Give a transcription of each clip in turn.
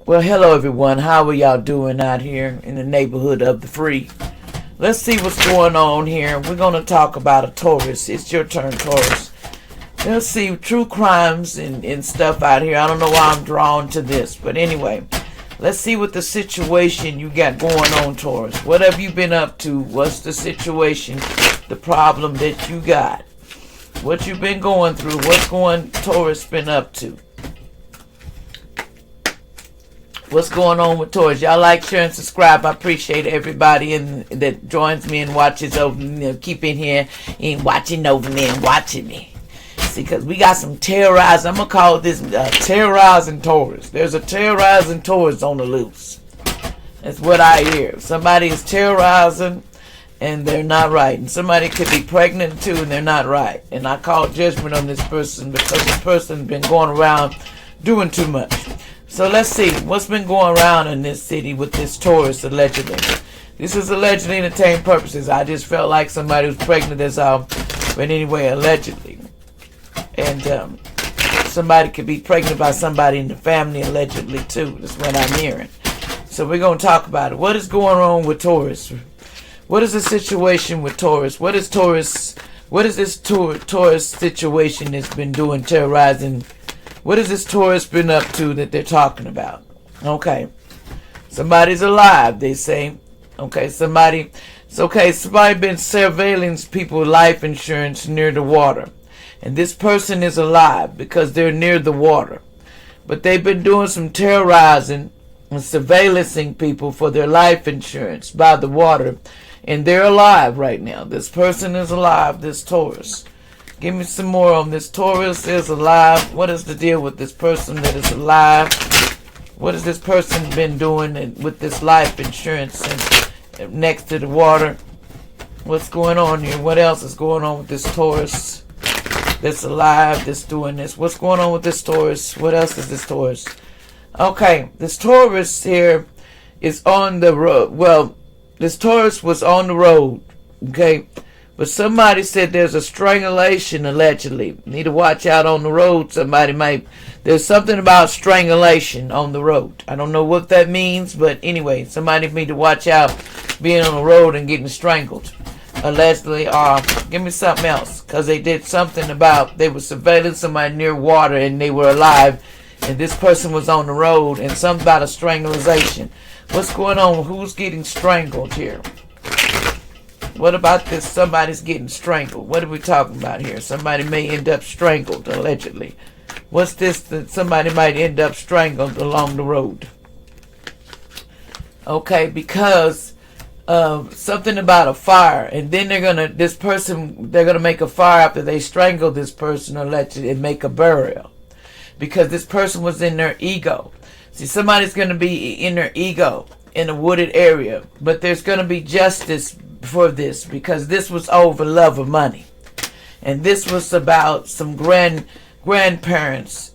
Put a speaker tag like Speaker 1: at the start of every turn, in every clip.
Speaker 1: Well, hello everyone. How are y'all doing out here in the neighborhood of the free? Let's see what's going on here. We're going to talk about a Taurus. It's your turn, Taurus. Let's see true crimes and stuff out here. I don't know why I'm drawn to this, but anyway, let's see what the situation you got going on, Taurus. What have you been up to? What's the situation, the problem that you got? What you've been going through? What's Taurus been up to? What's going on with Taurus? Y'all like, share, and subscribe. I appreciate everybody that joins me and watches over me. Keep in here and watching over me and watching me. See, because we got some terrorizing. I'm going to call this terrorizing Taurus. There's a terrorizing Taurus on the loose. That's what I hear. Somebody is terrorizing and they're not right. And somebody could be pregnant too and they're not right. And I call judgment on this person because this person's been going around doing too much. So let's see what's been going around in this city with this Taurus allegedly. This is allegedly entertainment purposes. I just felt like somebody was pregnant as but anyway, allegedly. And somebody could be pregnant by somebody in the family allegedly too. That's what I'm hearing. So we're going to talk about it. What is going on with Taurus? What is the situation with Taurus? What is this Taurus situation that's been doing, terrorizing? What has this Taurus been up to that they're talking about? Okay. Somebody's alive, they say. Okay, somebody been surveilling people life insurance near the water. And this person is alive because they're near the water. But they've been doing some terrorizing and surveillancing people for their life insurance by the water. And they're alive right now. This person is alive, this Taurus. Give me some more on this. Taurus is alive. What is the deal with this person that is alive? What has this person been doing with this life insurance and next to the water? What's going on here? What else is going on with this Taurus that's alive, that's doing this? What's going on with this Taurus? What else is this Taurus? Okay, this Taurus here is on the road. Well, this Taurus was on the road. Okay. But somebody said there's a strangulation allegedly. Need to watch out on the road. There's something about strangulation on the road. I don't know what that means, but anyway, somebody need to watch out being on the road and getting strangled. Allegedly, give me something else. Because they did something about, they were surveilling somebody near water and they were alive. And this person was on the road and something about a strangulation. What's going on? Who's getting strangled here? What about this? Somebody's getting strangled. What are we talking about here? Somebody may end up strangled, allegedly. What's this that somebody might end up strangled along the road? Okay, because something about a fire. And then they're gonna make a fire after they strangle this person allegedly and make a burial. Because this person was in their ego. See, somebody's gonna be in their ego in a wooded area. But there's gonna be justice for this because this was over love of money, and this was about some grandparents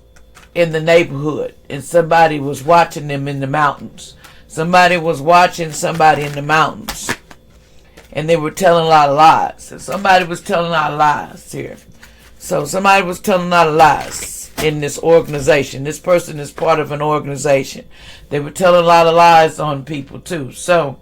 Speaker 1: in the neighborhood, and somebody was watching them in the mountains. Somebody was watching somebody in the mountains, and they were telling a lot of lies. And somebody was telling a lot of lies here. So somebody was telling a lot of lies in this organization. This person is part of an organization. They were telling a lot of lies on people too. So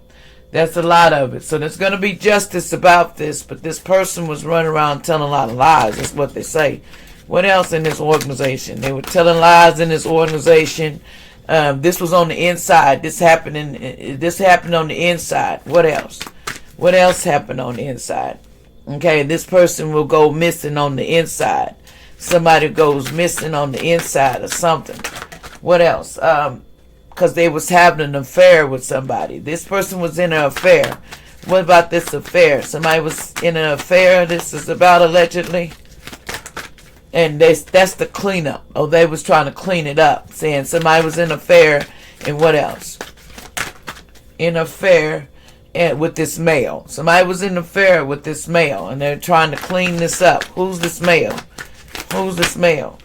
Speaker 1: that's a lot of it. So there's going to be justice about this, but this person was running around telling a lot of lies. That's what they say. What else in this organization? They were telling lies in this organization. This was on the inside. This happened on the inside. What else? What else happened on the inside? Okay, this person will go missing on the inside. Somebody goes missing on the inside or something. What else? Because they was having an affair with somebody. This person was in an affair. What about this affair? Somebody was in an affair. This is about allegedly. And that's the cleanup. Oh, they was trying to clean it up. Saying somebody was in an affair. And what else? In an affair with this male. Somebody was in an affair with this male. And they're trying to clean this up. Who's this male? Who's this male?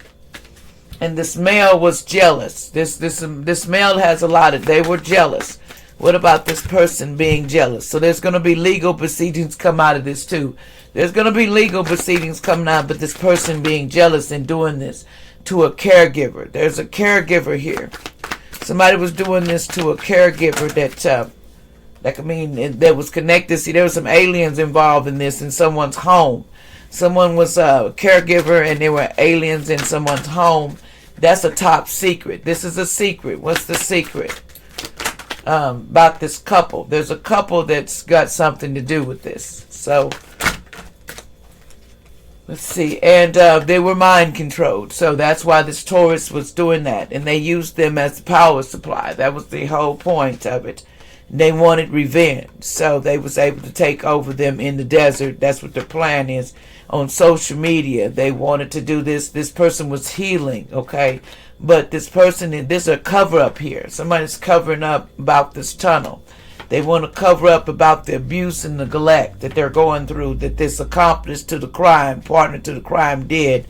Speaker 1: And this male was jealous. This male has a lot of, they were jealous. What about this person being jealous? So there's going to be legal proceedings come out of this too. There's going to be legal proceedings coming out, but this person being jealous and doing this to a caregiver. There's a caregiver here. Somebody was doing this to a caregiver that was connected. See, there were some aliens involved in this in someone's home. Someone was a caregiver and there were aliens in someone's home. That's a top secret. This is a secret. What's the secret? About this couple. There's a couple that's got something to do with this. So, let's see. And they were mind controlled. So that's why this Taurus was doing that. And they used them as the power supply. That was the whole point of it. They wanted revenge. So they was able to take over them in the desert. That's what their plan is. On social media, they wanted to do this. This person was healing, okay? But this person, there's a cover-up here. Somebody's covering up about this tunnel. They want to cover up about the abuse and neglect that they're going through, that this accomplice to the crime, partner to the crime did,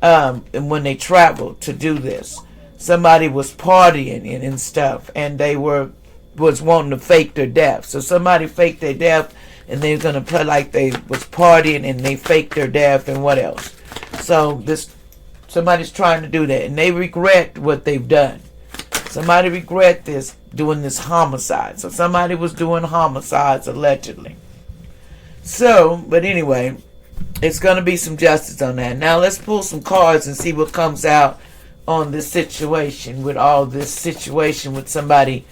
Speaker 1: and when they traveled to do this. Somebody was partying and stuff, and they was wanting to fake their death. So somebody faked their death, and they're going to play like they was partying, and they faked their death, and what else? So somebody's trying to do that, and they regret what they've done. Somebody regret doing this homicide. So somebody was doing homicides, allegedly. So, but anyway, it's going to be some justice on that. Now let's pull some cards and see what comes out on this situation, with all this situation with somebody,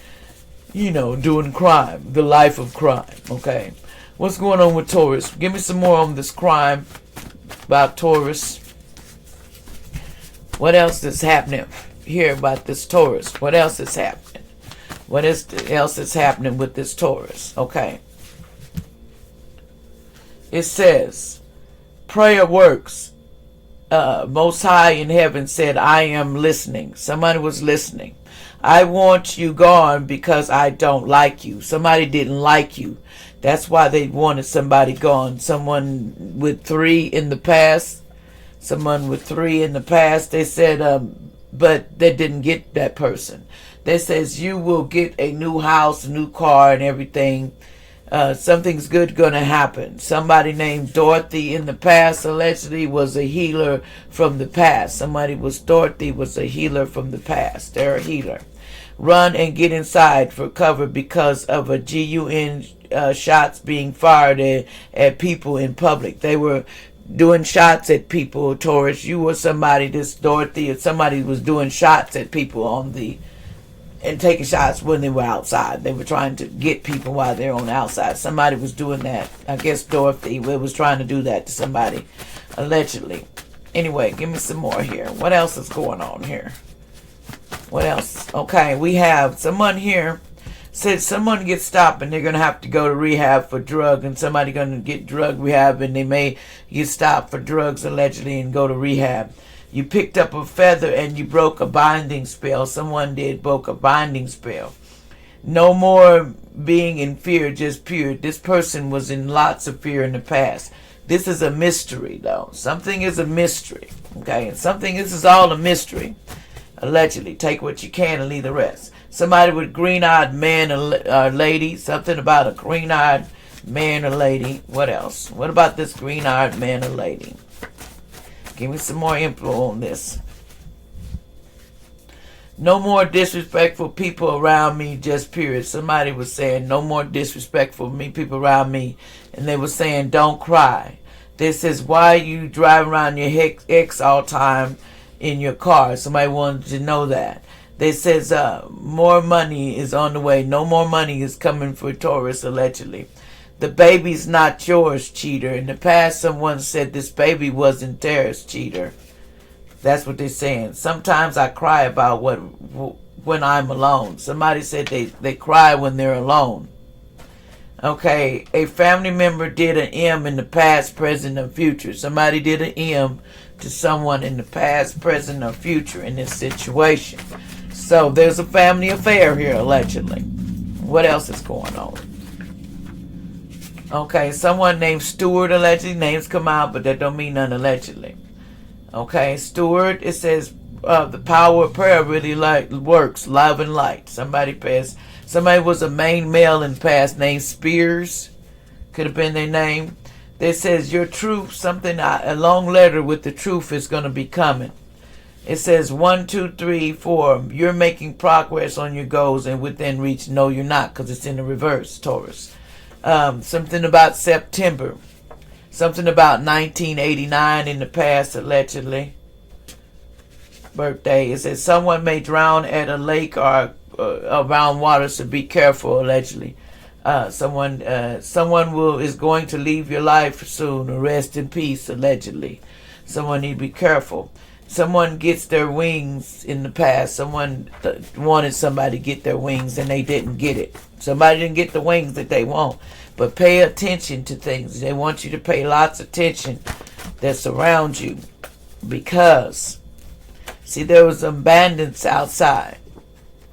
Speaker 1: doing crime, the life of crime, okay? What's going on with Taurus? Give me some more on this crime about Taurus. What else is happening here about this Taurus? What else is happening? What else is happening with this Taurus? Okay. It says, prayer works. Most High in heaven said, I am listening. Somebody was listening. I want you gone because I don't like you. Somebody didn't like you. That's why they wanted somebody gone. Someone with 3 in the past. Someone with 3 in the past. They said, but they didn't get that person. They says, you will get a new house, a new car, and everything. Something's good gonna happen. Somebody named Dorothy in the past allegedly was a healer from the past. Dorothy was a healer from the past. They're a healer. Run and get inside for cover because of a GUN shots being fired at people in public. They were doing shots at people, Taurus. You were somebody, this Dorothy, or somebody was doing shots at people and taking shots when they were outside. They were trying to get people while they're on the outside. Somebody was doing that. I guess Dorothy was trying to do that to somebody, allegedly. Anyway, give me some more here. What else is going on here? What else? Okay, we have someone here said someone gets stopped and they're going to have to go to rehab for drug, and somebody going to get drug rehab and they may get stopped for drugs allegedly and go to rehab. You picked up a feather and you broke a binding spell. Someone broke a binding spell. No more being in fear, just pure. This person was in lots of fear in the past. This is a mystery, though. Something is a mystery. Okay, and this is all a mystery. Allegedly. Take what you can and leave the rest. Somebody with green-eyed man or lady. Something about a green-eyed man or lady. What else? What about this green-eyed man or lady? Give me some more info on this. No more disrespectful people around me, just period. Somebody was saying no more disrespectful people around me. And they were saying don't cry. This says, why are you driving around your ex all time in your car? Somebody wanted to know that. They says more money is on the way. No more money is coming for Taurus, allegedly. The baby's not yours, cheater. In the past, someone said this baby wasn't theirs, cheater. That's what they're saying. Sometimes I cry about when I'm alone. Somebody said they cry when they're alone. Okay, a family member did an M in the past, present, or future. Somebody did an M to someone in the past, present, or future in this situation. So there's a family affair here, allegedly. What else is going on? Okay, someone named Stewart, allegedly. Names come out, but that don't mean none, allegedly. Okay, Stewart, it says the power of prayer really works. Love and light. Somebody was a main male in the past named Spears. Could have been their name. That says your truth, a long letter with the truth is going to be coming. It says 1, 2, 3, 4. You're making progress on your goals and within reach. No, you're not, because it's in the reverse, Taurus. Something about September. Something about 1989 in the past, allegedly. Birthday. It says someone may drown at a lake or around water, so be careful, allegedly. Someone is going to leave your life soon. Rest in peace, allegedly. Someone need to be careful. Someone gets their wings in the past. Someone wanted somebody to get their wings and they didn't get it. Somebody didn't get the wings that they want. But pay attention to things. They want you to pay lots of attention that surround you. Because, see, there was some bandits outside.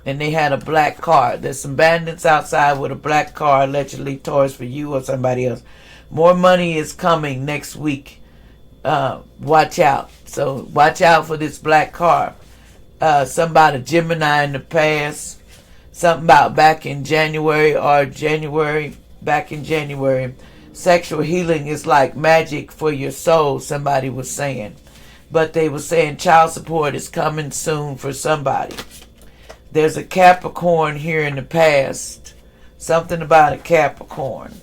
Speaker 1: And they had a black car. There's some bandits outside with a black car, allegedly Taurus, for you or somebody else. More money is coming next week. Watch out. So watch out for this black car. Something about a Gemini in the past. Something about back in January. Sexual healing is like magic for your soul, somebody was saying. But they were saying child support is coming soon for somebody. There's a Capricorn here in the past. Something about a Capricorn.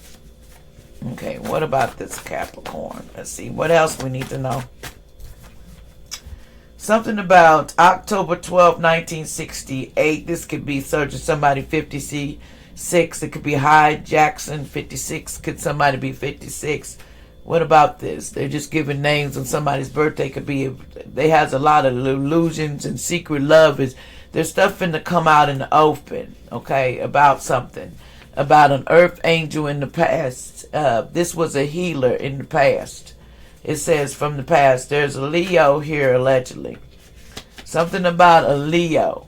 Speaker 1: Okay, what about this Capricorn? Let's see, what else we need to know? Something about October 12, 1968. This could be searching somebody 56. It could be Hyde Jackson 56. Could somebody be 56? What about this? They're just giving names on somebody's birthday. Could be. They has a lot of illusions and secret love. There's stuff in to come out in the open. Okay, about something. About an earth angel in the past. This was a healer in the past. It says from the past. There's a Leo here, allegedly. Something about a Leo.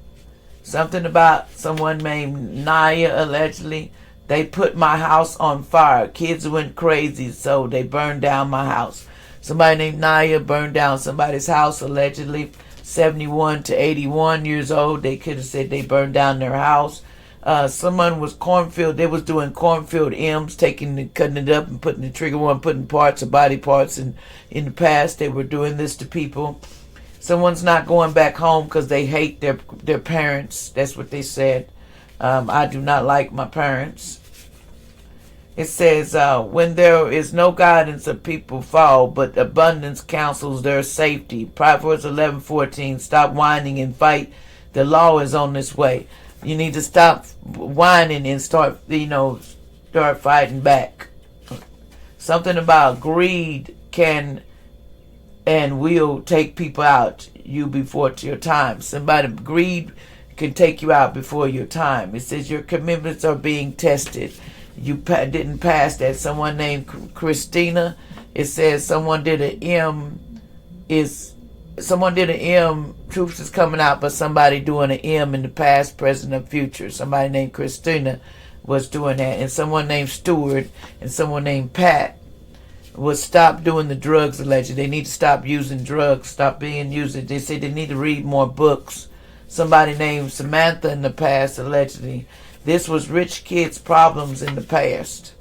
Speaker 1: Something about someone named Naya, allegedly. They put my house on fire. Kids went crazy, so they burned down my house. Somebody named Naya burned down somebody's house, allegedly. 71 to 81 years old. They could have said they burned down their house. Someone was cornfield. They was doing cornfield M's, cutting it up and putting the trigger one, putting parts of body parts in the past. They were doing this to people. Someone's not going back home because they hate their parents. That's what they said. I do not like my parents. It says, when there is no guidance, the people fall, but abundance counsels their safety. Proverbs 11:14. Stop whining and fight. The law is on this way. You need to stop whining and start fighting back. Something about greed can and will take people out you before your time. Greed can take you out before your time. It says your commitments are being tested. You didn't pass that. Someone named Christina. It says someone did an M. Truth is coming out, but somebody doing an M in the past, present, and future. Somebody named Christina was doing that, and someone named Stewart and someone named Pat would stop doing the drugs. Allegedly, they need to stop using drugs. Stop being used. They say they need to read more books. Somebody named Samantha in the past, allegedly. This was rich kids' problems in the past.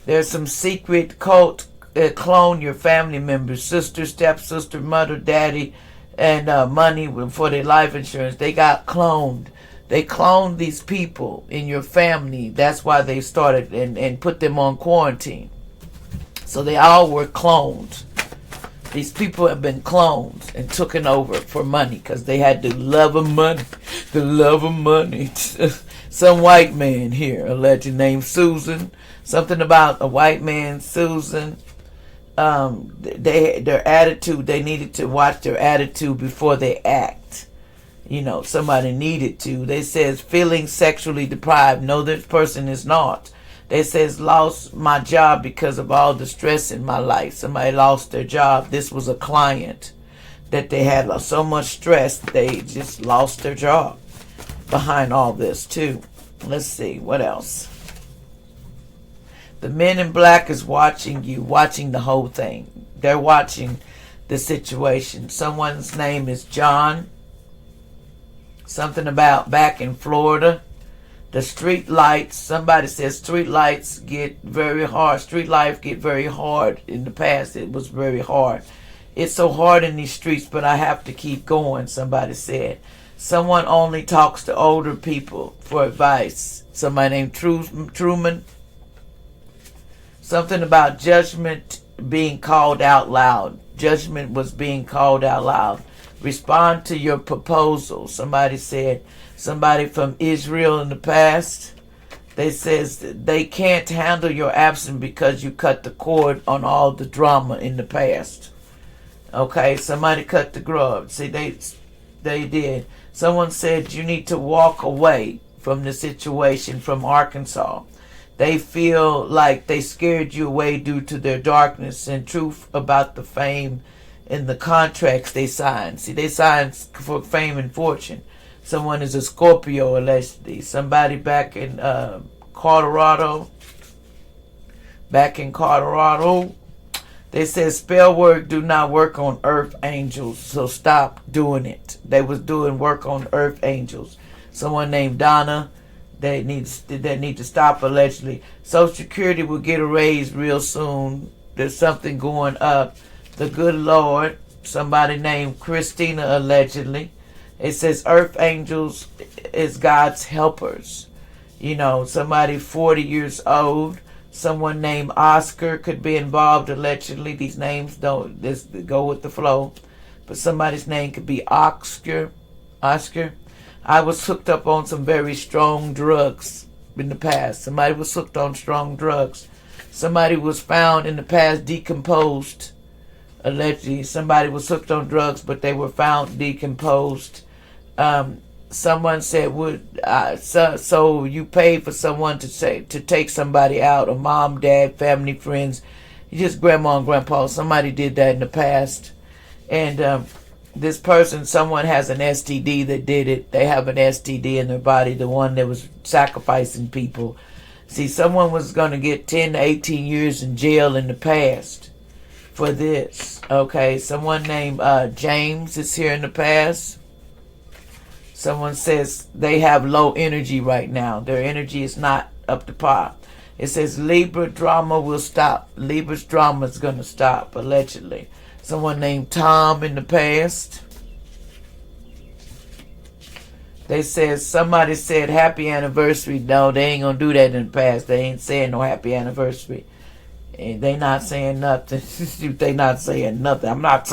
Speaker 1: There's some secret cult that clone your family members, sister, stepsister, mother, daddy, and money for their life insurance. They got cloned. They cloned these people in your family. That's why they started and put them on quarantine. So they all were cloned. These people have been cloned and taken over for money because they had the love of money. The love of money. Some white man here, alleged named Susan. Something about a white man, Susan. Their attitude, they needed to watch their attitude before they act. Somebody needed to. They says feeling sexually deprived. No, this person is not. They says lost my job because of all the stress in my life. Somebody lost their job. This was a client that they had so much stress they just lost their job behind all this too. Let's see what else. The men in black is watching you, watching the whole thing. They're watching the situation. Someone's name is John. Something about back in Florida. The street lights, somebody says street lights get very hard. Street life get very hard. In the past, it was very hard. It's so hard in these streets, but I have to keep going, somebody said. Someone only talks to older people for advice. Somebody named Truman. Something about judgment being called out loud. Judgment was being called out loud. Respond to your proposal. Somebody said. Somebody from Israel in the past. They says they can't handle your absence because you cut the cord on all the drama in the past. Okay, somebody cut the grub. See, they did. Someone said you need to walk away from the situation from Arkansas. They feel like they scared you away due to their darkness and truth about the fame and the contracts they signed. See, they signed for fame and fortune. Someone is a Scorpio, allegedly. Somebody back in Colorado. They said spell work do not work on earth angels, so stop doing it. They was doing work on earth angels. Someone named Donna, they need to stop, allegedly. Social Security will get a raise real soon. There's something going up. The good Lord, somebody named Christina, allegedly. It says earth angels is God's helpers. You know, somebody 40 years old. Someone named Oscar could be involved, allegedly. These names don't go with the flow. But somebody's name could be Oscar. I was hooked up on some very strong drugs in the past. Somebody was hooked on strong drugs. Somebody was found in the past decomposed. Allegedly, somebody was hooked on drugs, but they were found decomposed. Someone said, so you pay for someone to take somebody out, a mom, dad, family, friends, just grandma and grandpa. Somebody did that in the past. And this person, someone has an STD that did it. They have an STD in their body, the one that was sacrificing people. See, someone was going to get 10 to 18 years in jail in the past for this. Okay, someone named James is here in the past. Someone says they have low energy right now. Their energy is not up to par. It says Libra drama will stop. Libra's drama is going to stop, allegedly. Someone named Tom in the past. They said, somebody said happy anniversary. No, they ain't going to do that in the past. They ain't saying no happy anniversary. And they not saying nothing. They not saying nothing. I'm not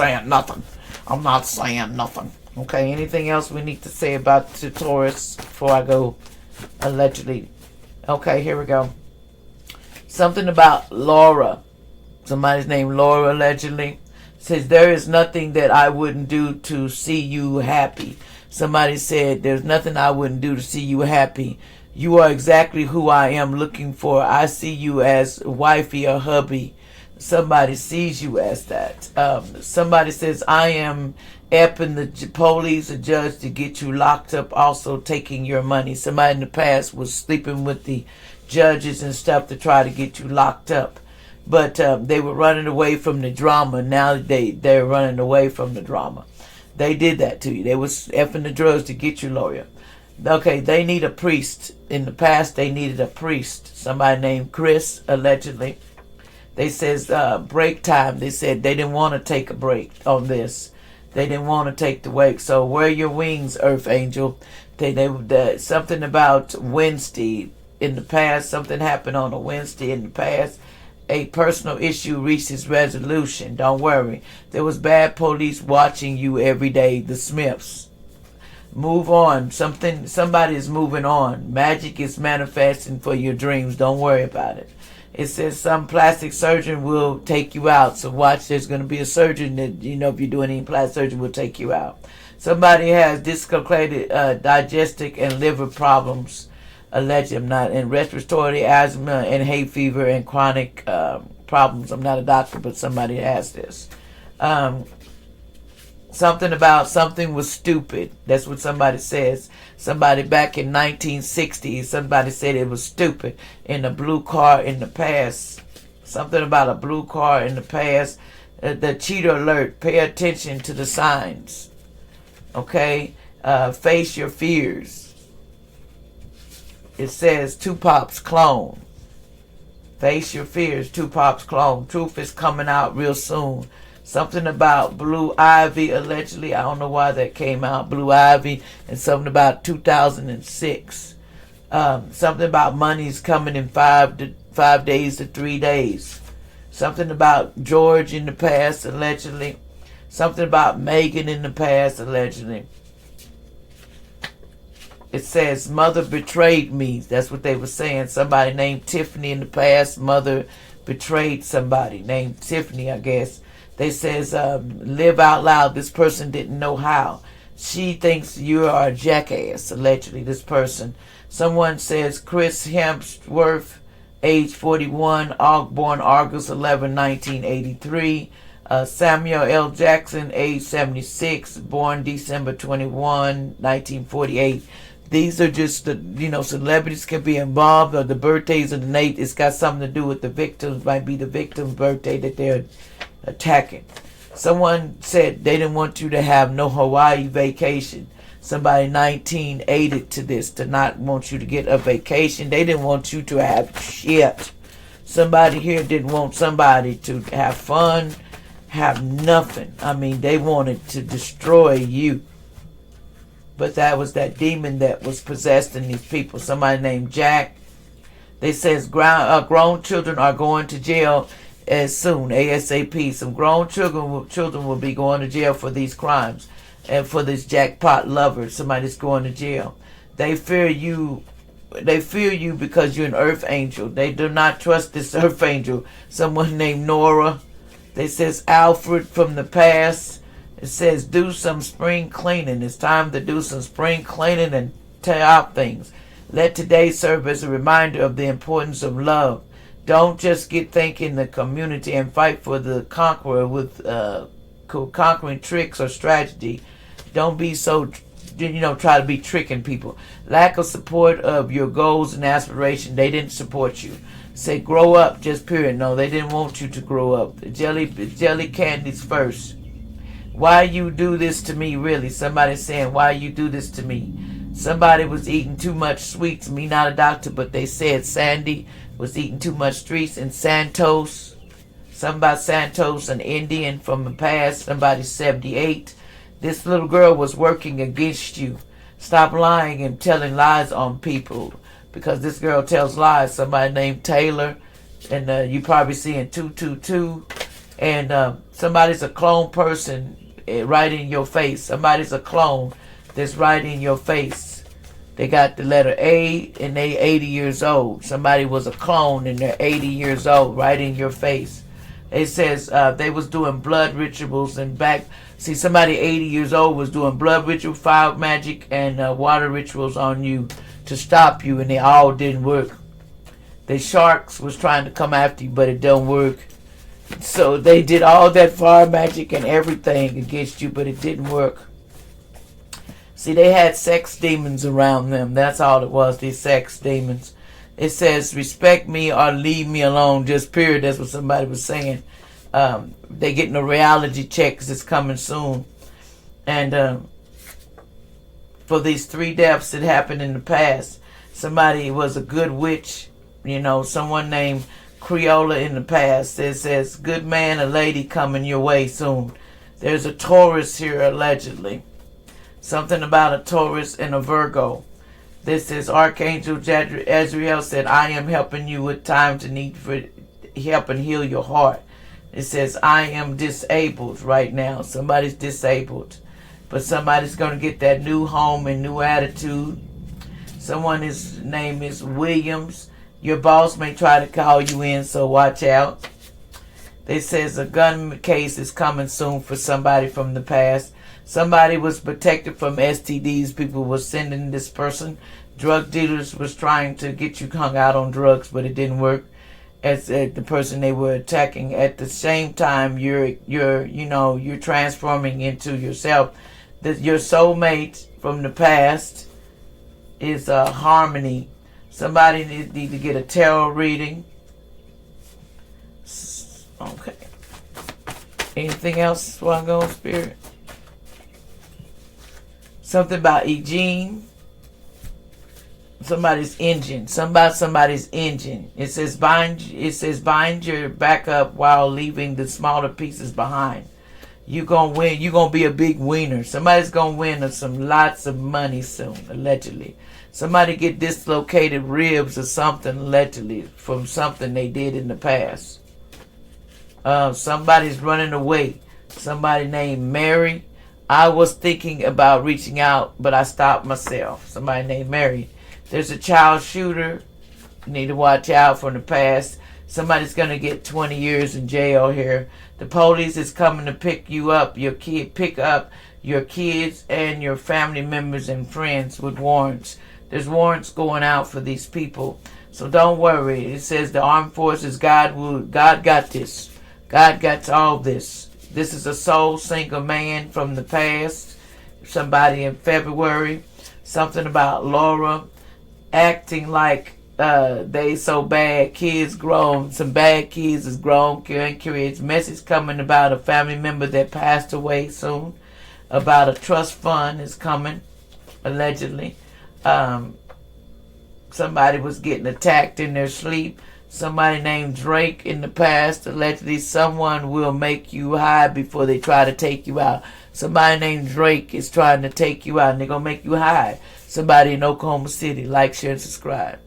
Speaker 1: saying nothing. Okay, anything else we need to say about the Taurus before I go, allegedly? Okay, here we go. Something about Laura. Somebody's named Laura, allegedly. Says, there is nothing that I wouldn't do to see you happy. Somebody said, there's nothing I wouldn't do to see you happy. You are exactly who I am looking for. I see you as wifey or hubby. Somebody sees you as that. Somebody says, I am helping the police, a judge, to get you locked up, also taking your money. Somebody in the past was sleeping with the judges and stuff to try to get you locked up. But they were running away from the drama. Now they're running away from the drama. They did that to you. They was effing the drugs to get you, lawyer. Okay, they need a priest. In the past, they needed a priest. Somebody named Chris, allegedly. They says break time. They said they didn't want to take a break on this. They didn't want to take the break. So wear your wings, Earth Angel. Something about Wednesday in the past. Something happened on a Wednesday in the past. A personal issue reaches resolution. Don't worry. There was bad police watching you every day. The Smiths. Move on. Somebody is moving on. Magic is manifesting for your dreams. Don't worry about it. It says some plastic surgeon will take you out. So watch, there's going to be a surgeon that, if you're doing any plastic surgery, will take you out. Somebody has dislocated digestive and liver problems, allegedly, and respiratory asthma and hay fever and chronic problems. I'm not a doctor, but somebody has this. Something about something was stupid. That's what somebody says. Somebody back in 1960, somebody said it was stupid. In a blue car in the past. Something about a blue car in the past. The cheater alert. Pay attention to the signs. Okay? Face your fears. It says Tupac's clone. Face your fears. Tupac's clone. Truth is coming out real soon. Something about Blue Ivy, allegedly. I don't know why that came out. Blue Ivy. And something about 2006. Something about money's coming in 5 days to 3 days. Something about George in the past, allegedly. Something about Megan in the past, allegedly. It says, mother betrayed me. That's what they were saying. Somebody named Tiffany in the past. Mother betrayed somebody named Tiffany, I guess. They says, live out loud. This person didn't know how. She thinks you are a jackass, allegedly, this person. Someone says, Chris Hemsworth, age 41, born August 11, 1983. Samuel L. Jackson, age 76, born December 21, 1948. These are just the, celebrities can be involved, or the birthdays of the night. It's got something to do with the victims. Might be the victim's birthday that they're attacking. Someone said they didn't want you to have no Hawaii vacation. Somebody 19 aided to this, to not want you to get a vacation. They didn't want you to have shit. Somebody here didn't want somebody to have fun, have nothing. I mean, they wanted to destroy you. But that was that demon that was possessing these people. Somebody named Jack. They says grown children are going to jail as soon, ASAP. Some grown children will be going to jail for these crimes. And for this jackpot lover, somebody's going to jail. They fear you. They fear you because you're an earth angel. They do not trust this earth angel. Someone named Nora. They says Alfred from the past. It says do some spring cleaning. It's time to do some spring cleaning and tear out things. Let today serve as a reminder of the importance of love. Don't just get thinking the community and fight for the conqueror with conquering tricks or strategy. Don't be so, try to be tricking people. Lack of support of your goals and aspirations. They didn't support you. Say grow up, just period. No, they didn't want you to grow up. Jelly candies first. Why you do this to me, really? Somebody's saying, why you do this to me? Somebody was eating too much sweets. Me, not a doctor, but they said Sandy was eating too much sweets. And Santos, something about Santos, an Indian from the past. Somebody's 78. This little girl was working against you. Stop lying and telling lies on people, because this girl tells lies. Somebody named Taylor, and you probably seeing 222. And somebody's a clone person right in your face. Somebody's a clone that's right in your face. They got the letter A and they 80 years old. Somebody was a clone and they're 80 years old right in your face. It says they was doing blood rituals and back. See, somebody 80 years old was doing blood ritual, fire magic, and water rituals on you to stop you, and they all didn't work. The sharks was trying to come after you, but it don't work. So they did all that fire magic and everything against you, but it didn't work. See, they had sex demons around them. That's all it was, these sex demons. It says, respect me or leave me alone, just period. That's what somebody was saying. They getting a reality check because it's coming soon. And for these 3 deaths that happened in the past, somebody was a good witch, someone named Creola in the past. It says, good man, a lady coming your way soon. There's a Taurus here, allegedly. Something about a Taurus and a Virgo. This is Archangel Azrael said, I am helping you with time to need for help and heal your heart. It says, I am disabled right now. Somebody's disabled. But somebody's going to get that new home and new attitude. Someone's name is Williams. Your boss may try to call you in, so watch out. They says a gun case is coming soon for somebody from the past. Somebody was protected from STDs. People were sending this person. Drug dealers was trying to get you hung out on drugs, but it didn't work. As the person they were attacking. At the same time, you're transforming into yourself. Your soulmate from the past is Harmony. Somebody need to get a tarot reading. Okay. Anything else while I'm going, Spirit? Something about Eugene. Somebody's engine. Somebody's engine. It says bind your back up while leaving the smaller pieces behind. You gonna win. You gonna be a big winner. Somebody's gonna win some lots of money soon, allegedly. Somebody get dislocated ribs or something, allegedly, from something they did in the past. Somebody's running away. Somebody named Mary. I was thinking about reaching out, but I stopped myself. Somebody named Mary. There's a child shooter. You need to watch out from the past. Somebody's going to get 20 years in jail here. The police is coming to pick you up, pick up your kids and your family members and friends with warrants. There's warrants going out for these people. So don't worry. It says the armed forces, God got this. God got all this. This is a soul single man from the past. Somebody in February. Something about Laura acting like they so bad. Kids grown. Some bad kids is grown. Kids. Message coming about a family member that passed away soon. About a trust fund is coming. Allegedly. Somebody was getting attacked in their sleep. Somebody named Drake in the past. Allegedly, someone will make you high before they try to take you out. Somebody named Drake is trying to take you out, and they're going to make you high. Somebody in Oklahoma City. Like, share, and subscribe.